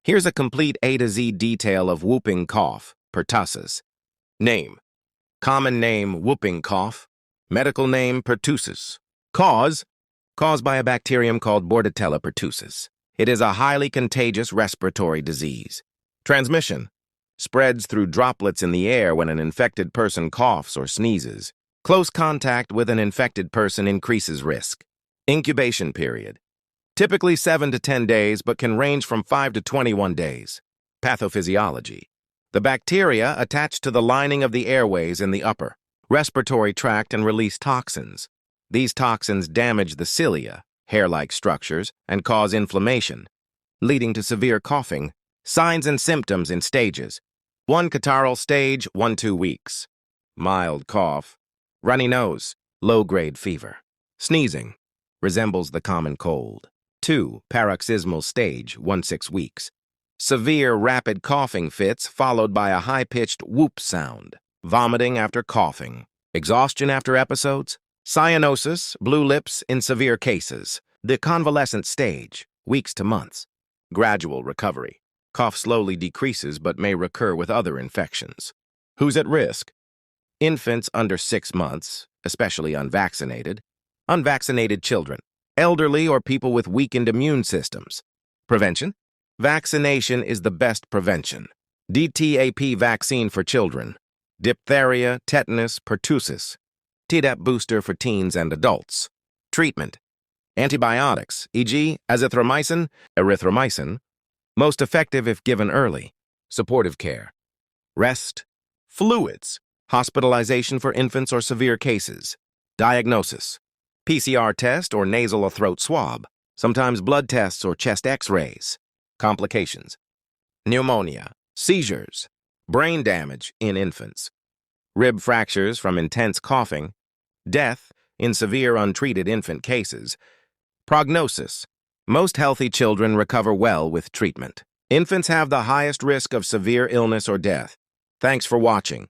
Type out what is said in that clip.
Here's a complete A to Z detail of whooping cough, pertussis. Name: common name, whooping cough. Medical name, Pertusis. Cause: caused by a bacterium called Bordetella pertussis. It is a highly contagious respiratory disease. Transmission: spreads through droplets in the air when an infected person coughs or sneezes. Close contact with an infected person increases risk. Incubation period: typically 7 to 10 days, but can range from 5 to 21 days. Pathophysiology: the bacteria attach to the lining of the airways in the upper respiratory tract and release toxins. These toxins damage the cilia, hair-like structures, and cause inflammation, leading to severe coughing. Signs and symptoms in stages: 1. Catarrhal stage, 1-2 weeks. Mild cough. Runny nose, low-grade fever. Sneezing, resembles the common cold. 2. Paroxysmal stage, 1-6 weeks. Severe rapid coughing fits followed by a high-pitched whoop sound. Vomiting after coughing. Exhaustion after episodes. Cyanosis, blue lips in severe cases. The convalescent stage, weeks to months. Gradual recovery. Cough slowly decreases but may recur with other infections. Who's at risk? Infants under 6 months, especially unvaccinated. Unvaccinated children. Elderly or people with weakened immune systems. Prevention: vaccination is the best prevention. DTaP vaccine for children. Diphtheria, tetanus, pertussis. Tdap booster for teens and adults. Treatment: antibiotics, e.g. azithromycin, erythromycin. Most effective if given early. Supportive care. Rest. Fluids: hospitalization for infants or severe cases. Diagnosis: PCR test or nasal or throat swab. Sometimes blood tests or chest x-rays. Complications: pneumonia, seizures, brain damage in infants, rib fractures from intense coughing, death in severe untreated infant cases. Prognosis: most healthy children recover well with treatment. Infants have the highest risk of severe illness or death. Thanks for watching.